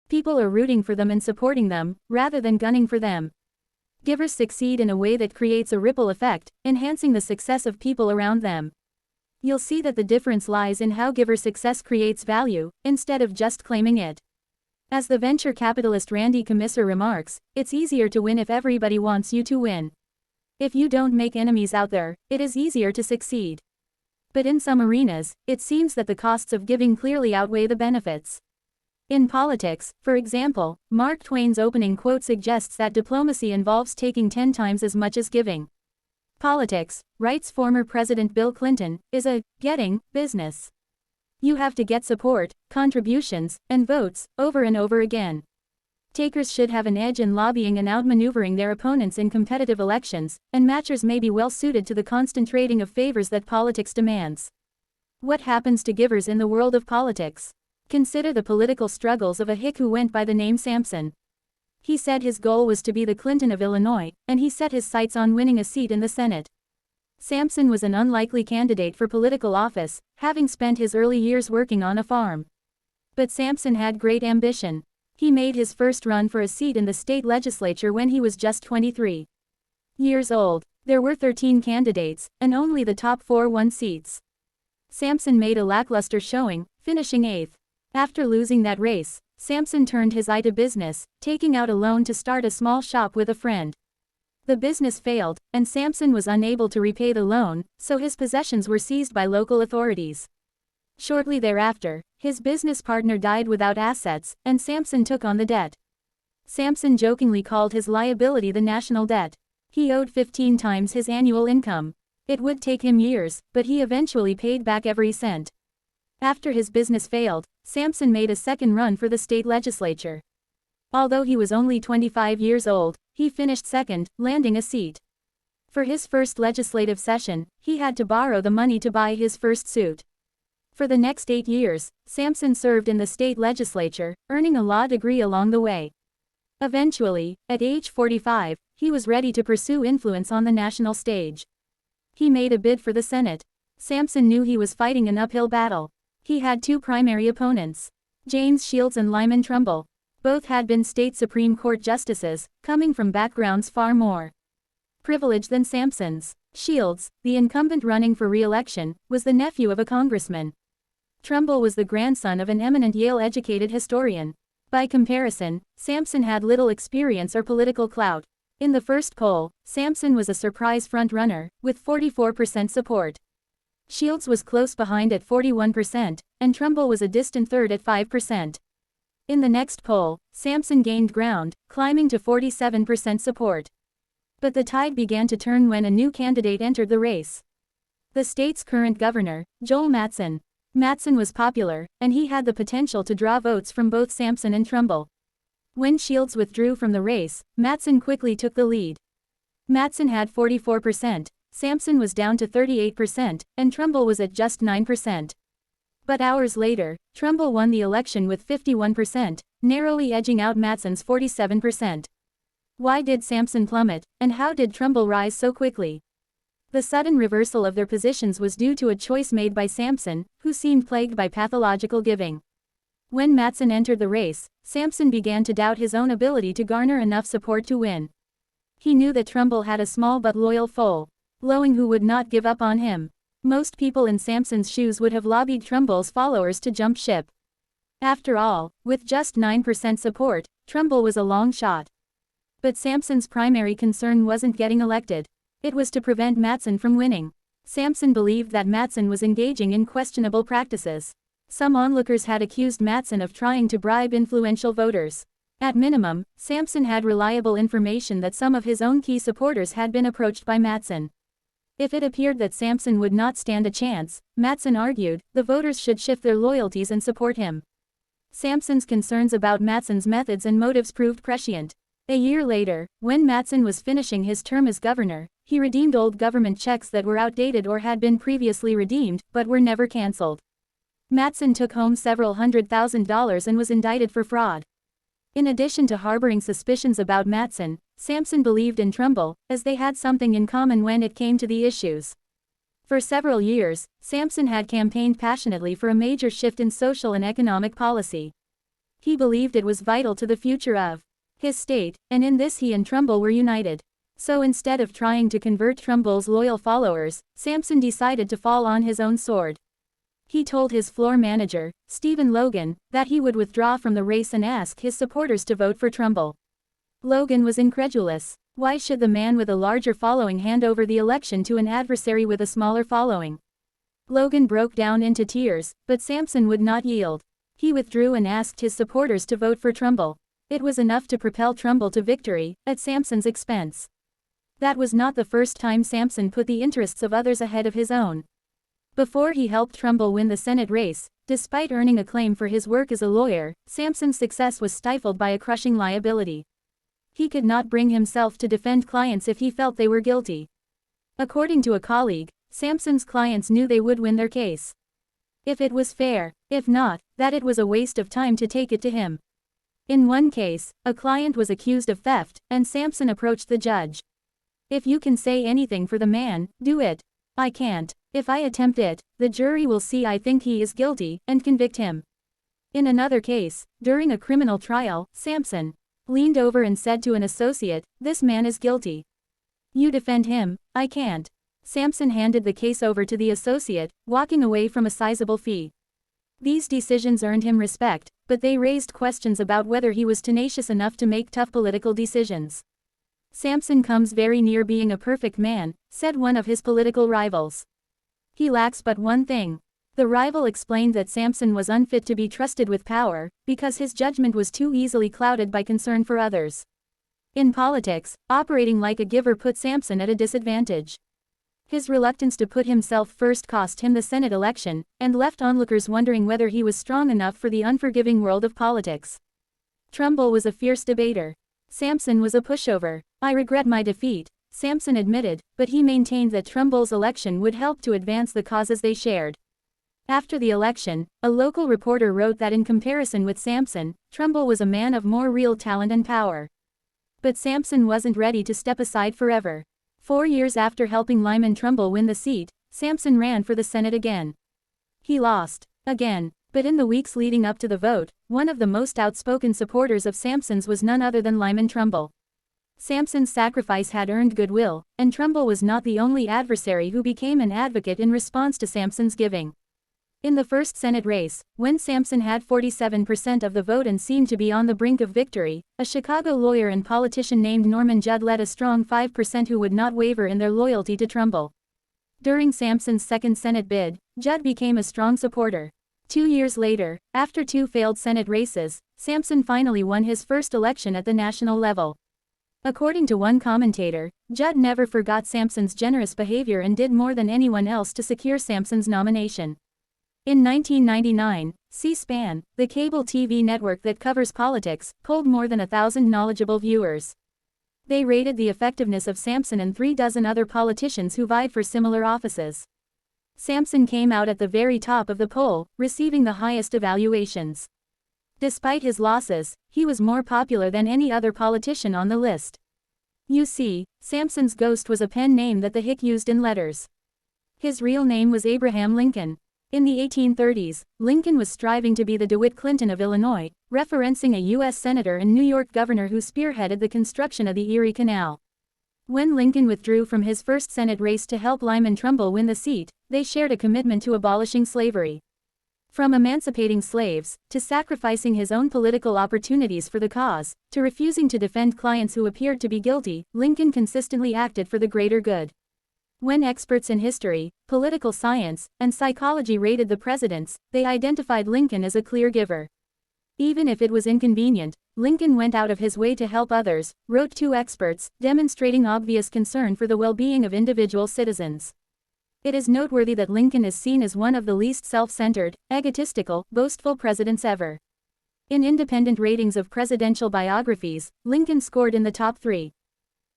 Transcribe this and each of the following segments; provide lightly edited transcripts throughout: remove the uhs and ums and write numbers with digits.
People are rooting for them and supporting them, rather than gunning for them. Givers succeed in a way that creates a ripple effect, enhancing the success of people around them. You'll see that the difference lies in how giver success creates value, instead of just claiming it. As the venture capitalist Randy Comisar remarks, it's easier to win if everybody wants you to win. If you don't make enemies out there, it is easier to succeed. But in some arenas, it seems that the costs of giving clearly outweigh the benefits. In politics, for example, Mark Twain's opening quote suggests that diplomacy involves taking 10 times as much as giving. Politics, writes former President Bill Clinton, is a getting business. You have to get support, contributions, and votes, over and over again. Takers should have an edge in lobbying and outmaneuvering their opponents in competitive elections, and matchers may be well suited to the constant trading of favors that politics demands. What happens to givers in the world of politics? Consider the political struggles of a hick who went by the name Sampson. He said his goal was to be the Clinton of Illinois, and he set his sights on winning a seat in the Senate. Sampson was an unlikely candidate for political office, having spent his early years working on a farm. But Sampson had great ambition. He made his first run for a seat in the state legislature when he was just 23 years old. There were 13 candidates, and only the top 4 won seats. Sampson made a lackluster showing, finishing 8th. After losing that race, Sampson turned his eye to business, taking out a loan to start a small shop with a friend. The business failed, and Sampson was unable to repay the loan, so his possessions were seized by local authorities. Shortly thereafter, his business partner died without assets, and Sampson took on the debt. Sampson jokingly called his liability the national debt. He owed 15 times his annual income. It would take him years, but he eventually paid back every cent. After his business failed, Sampson made a second run for the state legislature. Although he was only 25 years old, he finished second, landing a seat. For his first legislative session, he had to borrow the money to buy his first suit. For the next 8 years, Sampson served in the state legislature, earning a law degree along the way. Eventually, at age 45, he was ready to pursue influence on the national stage. He made a bid for the Senate. Sampson knew he was fighting an uphill battle. He had 2 primary opponents, James Shields and Lyman Trumbull. Both had been state Supreme Court justices, coming from backgrounds far more privileged than Sampson's. Shields, the incumbent running for re-election, was the nephew of a congressman. Trumbull was the grandson of an eminent Yale-educated historian. By comparison, Sampson had little experience or political clout. In the first poll, Sampson was a surprise front-runner, with 44% support. Shields was close behind at 41%, and Trumbull was a distant third at 5%. In the next poll, Sampson gained ground, climbing to 47% support. But the tide began to turn when a new candidate entered the race. The state's current governor, Joel Mattson. Mattson was popular, and he had the potential to draw votes from both Sampson and Trumbull. When Shields withdrew from the race, Mattson quickly took the lead. Mattson had 44%. Sampson was down to 38%, and Trumbull was at just 9%. But hours later, Trumbull won the election with 51%, narrowly edging out Mattson's 47%. Why did Sampson plummet, and how did Trumbull rise so quickly? The sudden reversal of their positions was due to a choice made by Sampson, who seemed plagued by pathological giving. When Mattson entered the race, Sampson began to doubt his own ability to garner enough support to win. He knew that Trumbull had a small but loyal foe, who would not give up on him. Most people in Sampson's shoes would have lobbied Trumbull's followers to jump ship. After all, with just 9% support, Trumbull was a long shot. But Sampson's primary concern wasn't getting elected. It was to prevent Mattson from winning. Sampson believed that Mattson was engaging in questionable practices. Some onlookers had accused Mattson of trying to bribe influential voters. At minimum, Sampson had reliable information that some of his own key supporters had been approached by Mattson. If it appeared that Sampson would not stand a chance, Mattson argued, the voters should shift their loyalties and support him. Sampson's concerns about Mattson's methods and motives proved prescient. A year later, when Mattson was finishing his term as governor, he redeemed old government checks that were outdated or had been previously redeemed, but were never cancelled. Mattson took home several $100,000 and was indicted for fraud. In addition to harboring suspicions about Mattson, Sampson believed in Trumbull, as they had something in common when it came to the issues. For several years, Sampson had campaigned passionately for a major shift in social and economic policy. He believed it was vital to the future of his state, and in this he and Trumbull were united. So instead of trying to convert Trumbull's loyal followers, Sampson decided to fall on his own sword. He told his floor manager, Stephen Logan, that he would withdraw from the race and ask his supporters to vote for Trumbull. Logan was incredulous. Why should the man with a larger following hand over the election to an adversary with a smaller following? Logan broke down into tears, but Sampson would not yield. He withdrew and asked his supporters to vote for Trumbull. It was enough to propel Trumbull to victory, at Sampson's expense. That was not the first time Sampson put the interests of others ahead of his own. Before he helped Trumbull win the Senate race, despite earning acclaim for his work as a lawyer, Sampson's success was stifled by a crushing liability. He could not bring himself to defend clients if he felt they were guilty. According to a colleague, Sampson's clients knew they would win their case. If it was fair, if not, that it was a waste of time to take it to him. In one case, a client was accused of theft, and Sampson approached the judge. "If you can say anything for the man, do it. I can't. If I attempt it, the jury will see I think he is guilty, and convict him." In another case, during a criminal trial, Sampson leaned over and said to an associate, "This man is guilty. You defend him, I can't." Sampson handed the case over to the associate, walking away from a sizable fee. These decisions earned him respect, but they raised questions about whether he was tenacious enough to make tough political decisions. "Sampson comes very near being a perfect man," said one of his political rivals. "He lacks but one thing." The rival explained that Sampson was unfit to be trusted with power, because his judgment was too easily clouded by concern for others. In politics, operating like a giver put Sampson at a disadvantage. His reluctance to put himself first cost him the Senate election, and left onlookers wondering whether he was strong enough for the unforgiving world of politics. Trumbull was a fierce debater. Sampson was a pushover. "I regret my defeat," Sampson admitted, but he maintained that Trumbull's election would help to advance the causes they shared. After the election, a local reporter wrote that in comparison with Sampson, Trumbull was a man of more real talent and power. But Sampson wasn't ready to step aside forever. 4 years after helping Lyman Trumbull win the seat, Sampson ran for the Senate again. He lost. Again. But in the weeks leading up to the vote, one of the most outspoken supporters of Sampson's was none other than Lyman Trumbull. Sampson's sacrifice had earned goodwill, and Trumbull was not the only adversary who became an advocate in response to Sampson's giving. In the first Senate race, when Sampson had 47% of the vote and seemed to be on the brink of victory, a Chicago lawyer and politician named Norman Judd led a strong 5% who would not waver in their loyalty to Trumbull. During Sampson's second Senate bid, Judd became a strong supporter. 2 years later, after 2 failed Senate races, Sampson finally won his first election at the national level. According to one commentator, Judd never forgot Sampson's generous behavior and did more than anyone else to secure Sampson's nomination. In 1999, C-SPAN, the cable TV network that covers politics, polled more than 1,000 knowledgeable viewers. They rated the effectiveness of Sampson and 36 other politicians who vied for similar offices. Sampson came out at the very top of the poll, receiving the highest evaluations. Despite his losses, he was more popular than any other politician on the list. You see, Sampson's ghost was a pen name that the hick used in letters. His real name was Abraham Lincoln. In the 1830s, Lincoln was striving to be the DeWitt Clinton of Illinois, referencing a U.S. senator and New York governor who spearheaded the construction of the Erie Canal. When Lincoln withdrew from his first Senate race to help Lyman Trumbull win the seat, they shared a commitment to abolishing slavery. From emancipating slaves, to sacrificing his own political opportunities for the cause, to refusing to defend clients who appeared to be guilty, Lincoln consistently acted for the greater good. When experts in history, political science, and psychology rated the presidents, they identified Lincoln as a clear giver. Even if it was inconvenient, Lincoln went out of his way to help others, wrote 2 experts, demonstrating obvious concern for the well-being of individual citizens. It is noteworthy that Lincoln is seen as one of the least self-centered, egotistical, boastful presidents ever. In independent ratings of presidential biographies, Lincoln scored in the top 3.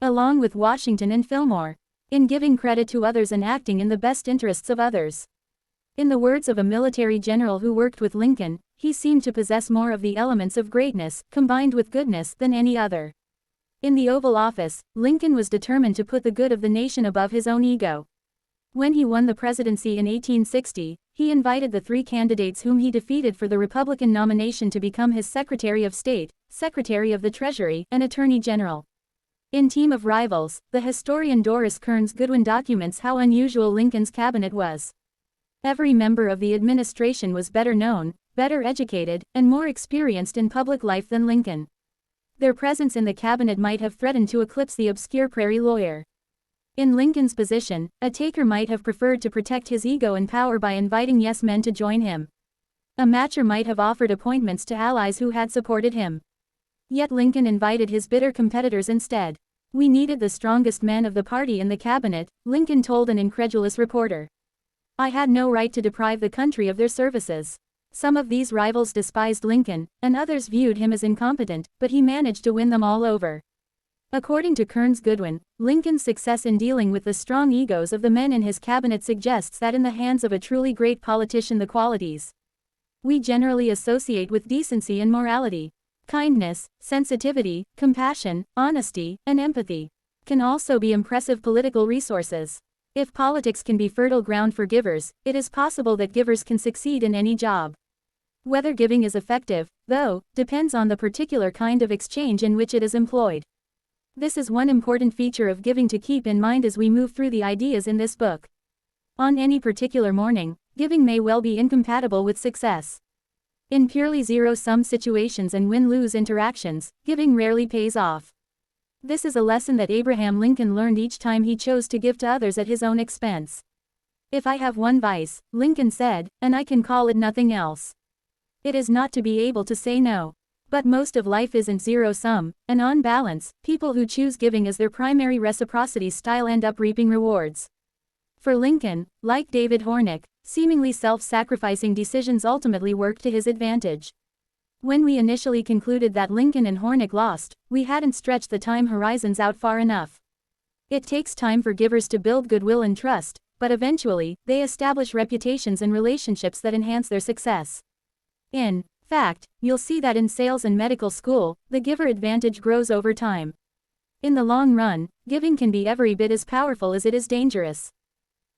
Along with Washington and Fillmore. In giving credit to others and acting in the best interests of others. In the words of a military general who worked with Lincoln, he seemed to possess more of the elements of greatness, combined with goodness, than any other. In the Oval Office, Lincoln was determined to put the good of the nation above his own ego. When he won the presidency in 1860, he invited the 3 candidates whom he defeated for the Republican nomination to become his Secretary of State, Secretary of the Treasury, and Attorney General. In Team of Rivals, the historian Doris Kearns Goodwin documents how unusual Lincoln's cabinet was. Every member of the administration was better known, better educated, and more experienced in public life than Lincoln. Their presence in the cabinet might have threatened to eclipse the obscure prairie lawyer. In Lincoln's position, a taker might have preferred to protect his ego and power by inviting yes men to join him. A matcher might have offered appointments to allies who had supported him. Yet Lincoln invited his bitter competitors instead. "We needed the strongest men of the party in the cabinet," Lincoln told an incredulous reporter. "I had no right to deprive the country of their services." Some of these rivals despised Lincoln, and others viewed him as incompetent, but he managed to win them all over. According to Kearns Goodwin, Lincoln's success in dealing with the strong egos of the men in his cabinet suggests that in the hands of a truly great politician the qualities we generally associate with decency and morality, kindness, sensitivity, compassion, honesty, and empathy, can also be impressive political resources. If politics can be fertile ground for givers, it is possible that givers can succeed in any job. Whether giving is effective, though, depends on the particular kind of exchange in which it is employed. This is one important feature of giving to keep in mind as we move through the ideas in this book. On any particular morning, giving may well be incompatible with success. In purely zero-sum situations and win-lose interactions, giving rarely pays off. This is a lesson that Abraham Lincoln learned each time he chose to give to others at his own expense. "If I have one vice," Lincoln said, "and I can call it nothing else, it is not to be able to say no." But most of life isn't zero-sum, and on balance, people who choose giving as their primary reciprocity style end up reaping rewards. For Lincoln, like David Hornick, seemingly self-sacrificing decisions ultimately worked to his advantage. When we initially concluded that Lincoln and Hornick lost, we hadn't stretched the time horizons out far enough. It takes time for givers to build goodwill and trust, but eventually, they establish reputations and relationships that enhance their success. In fact, you'll see that in sales and medical school, the giver advantage grows over time. In the long run, giving can be every bit as powerful as it is dangerous.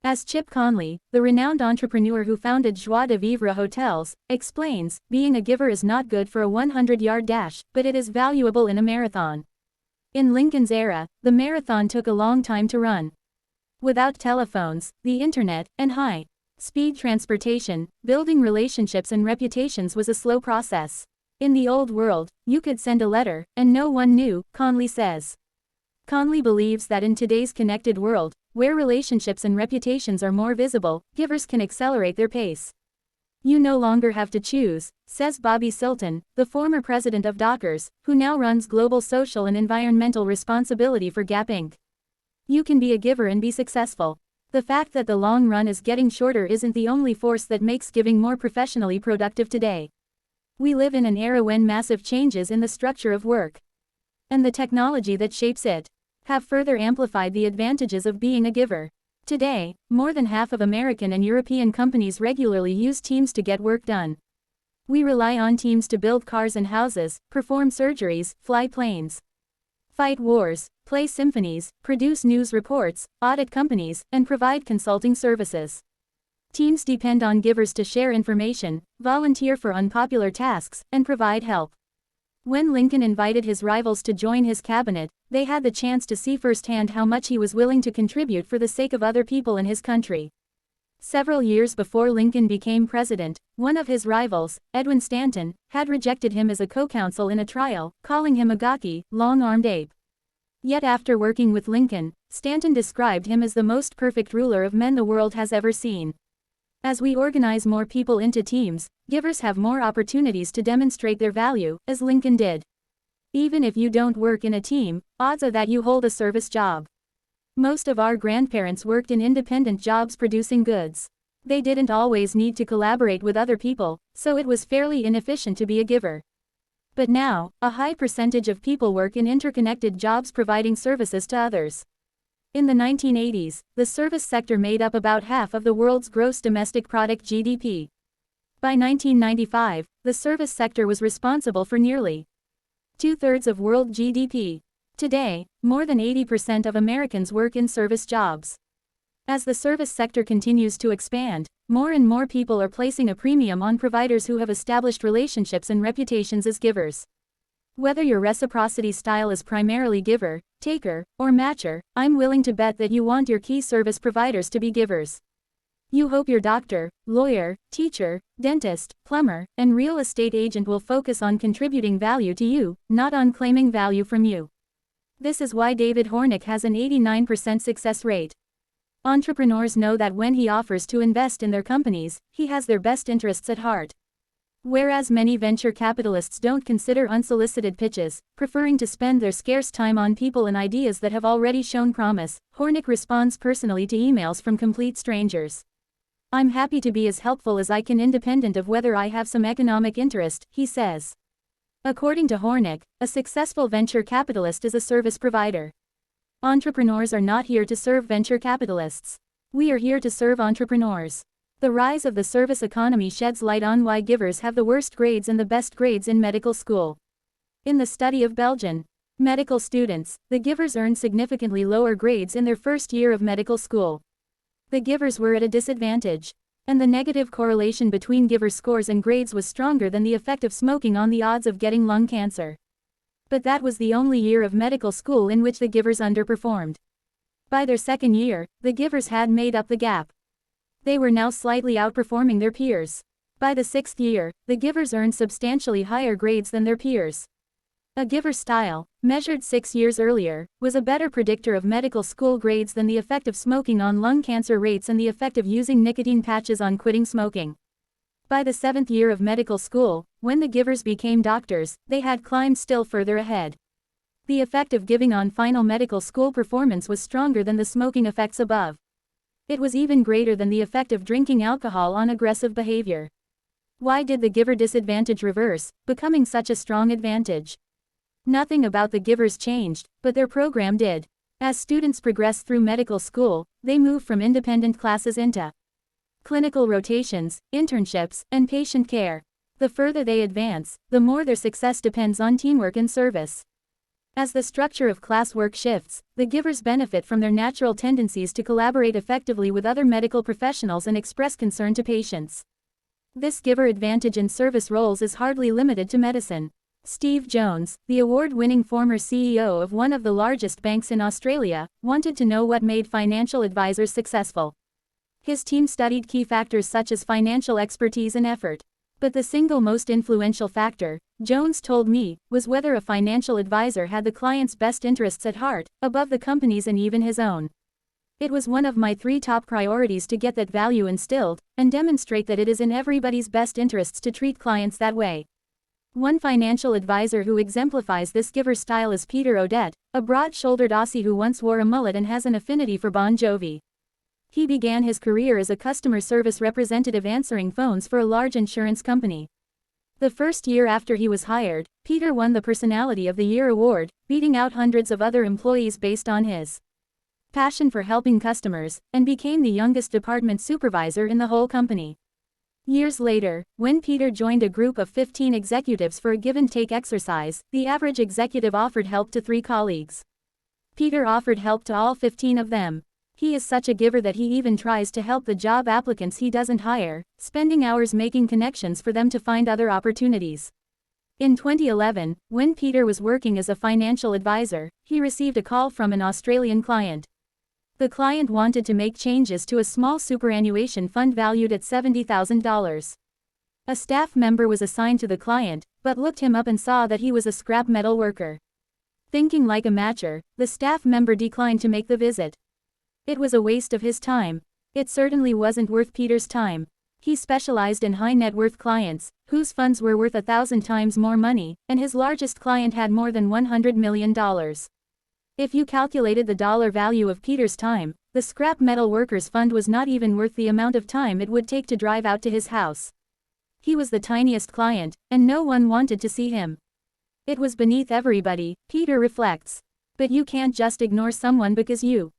As Chip Conley, the renowned entrepreneur who founded Joie de Vivre Hotels, explains, being a giver is not good for a 100-yard dash, but it is valuable in a marathon. In Lincoln's era, the marathon took a long time to run. Without telephones, the internet, and high-speed transportation, building relationships and reputations was a slow process. In the old world, you could send a letter, and no one knew, Conley says. Conley believes that in today's connected world, where relationships and reputations are more visible, givers can accelerate their pace. "You no longer have to choose," says Bobby Silton, the former president of Dockers, who now runs global social and environmental responsibility for Gap Inc. "You can be a giver and be successful." The fact that the long run is getting shorter isn't the only force that makes giving more professionally productive today. We live in an era when massive changes in the structure of work and the technology that shapes it have further amplified the advantages of being a giver. Today, more than half of American and European companies regularly use teams to get work done. We rely on teams to build cars and houses, perform surgeries, fly planes, fight wars, play symphonies, produce news reports, audit companies, and provide consulting services. Teams depend on givers to share information, volunteer for unpopular tasks, and provide help. When Lincoln invited his rivals to join his cabinet, they had the chance to see firsthand how much he was willing to contribute for the sake of other people in his country. Several years before Lincoln became president, one of his rivals, Edwin Stanton, had rejected him as a co-counsel in a trial, calling him a gawky, long-armed ape. Yet after working with Lincoln, Stanton described him as the most perfect ruler of men the world has ever seen. As we organize more people into teams, givers have more opportunities to demonstrate their value, as Lincoln did. Even if you don't work in a team, odds are that you hold a service job. Most of our grandparents worked in independent jobs producing goods. They didn't always need to collaborate with other people, so it was fairly inefficient to be a giver. But now, a high percentage of people work in interconnected jobs providing services to others. In the 1980s, the service sector made up about half of the world's gross domestic product (GDP). By 1995, the service sector was responsible for nearly two-thirds of world GDP. Today, more than 80% of Americans work in service jobs. As the service sector continues to expand, more and more people are placing a premium on providers who have established relationships and reputations as givers. Whether your reciprocity style is primarily giver, taker, or matcher, I'm willing to bet that you want your key service providers to be givers. You hope your doctor, lawyer, teacher, dentist, plumber, and real estate agent will focus on contributing value to you, not on claiming value from you. This is why David Hornick has an 89% success rate. Entrepreneurs know that when he offers to invest in their companies, he has their best interests at heart. Whereas many venture capitalists don't consider unsolicited pitches, preferring to spend their scarce time on people and ideas that have already shown promise, Hornick responds personally to emails from complete strangers. I'm happy to be as helpful as I can independent of whether I have some economic interest, he says. According to Hornick, a successful venture capitalist is a service provider. Entrepreneurs are not here to serve venture capitalists. We are here to serve entrepreneurs. The rise of the service economy sheds light on why givers have the worst grades and the best grades in medical school. In the study of Belgian medical students, the givers earned significantly lower grades in their first year of medical school. The givers were at a disadvantage, and the negative correlation between giver scores and grades was stronger than the effect of smoking on the odds of getting lung cancer. But that was the only year of medical school in which the givers underperformed. By their second year, the givers had made up the gap. They were now slightly outperforming their peers. By the sixth year, the givers earned substantially higher grades than their peers. A giver style, measured 6 years earlier, was a better predictor of medical school grades than the effect of smoking on lung cancer rates and the effect of using nicotine patches on quitting smoking. By the 7th year of medical school, when the givers became doctors, they had climbed still further ahead. The effect of giving on final medical school performance was stronger than the smoking effects above. It was even greater than the effect of drinking alcohol on aggressive behavior. Why did the giver disadvantage reverse, becoming such a strong advantage? Nothing about the givers changed, but their program did. As students progress through medical school, they move from independent classes into clinical rotations, internships, and patient care. The further they advance, the more their success depends on teamwork and service. As the structure of classwork shifts, the givers benefit from their natural tendencies to collaborate effectively with other medical professionals and express concern to patients. This giver advantage in service roles is hardly limited to medicine. Steve Jones, the award-winning former CEO of one of the largest banks in Australia, wanted to know what made financial advisors successful. His team studied key factors such as financial expertise and effort. But the single most influential factor, Jones told me, was whether a financial advisor had the client's best interests at heart, above the company's and even his own. It was one of my 3 top priorities to get that value instilled, and demonstrate that it is in everybody's best interests to treat clients that way. One financial advisor who exemplifies this giver style is Peter Odette, a broad-shouldered Aussie who once wore a mullet and has an affinity for Bon Jovi. He began his career as a customer service representative answering phones for a large insurance company. The first year after he was hired, Peter won the Personality of the Year award, beating out hundreds of other employees based on his passion for helping customers, and became the youngest department supervisor in the whole company. Years later, when Peter joined a group of 15 executives for a give-and-take exercise, the average executive offered help to 3 colleagues. Peter offered help to all 15 of them. He is such a giver that he even tries to help the job applicants he doesn't hire, spending hours making connections for them to find other opportunities. In 2011, when Peter was working as a financial advisor, he received a call from an Australian client. The client wanted to make changes to a small superannuation fund valued at $70,000. A staff member was assigned to the client, but looked him up and saw that he was a scrap metal worker. Thinking like a matcher, the staff member declined to make the visit. It was a waste of his time. It certainly wasn't worth Peter's time. He specialized in high-net-worth clients, whose funds were worth 1,000 times more money, and his largest client had more than $100 million. If you calculated the dollar value of Peter's time, the scrap metal workers fund was not even worth the amount of time it would take to drive out to his house. He was the tiniest client, and no one wanted to see him. It was beneath everybody, Peter reflects. But you can't just ignore someone because you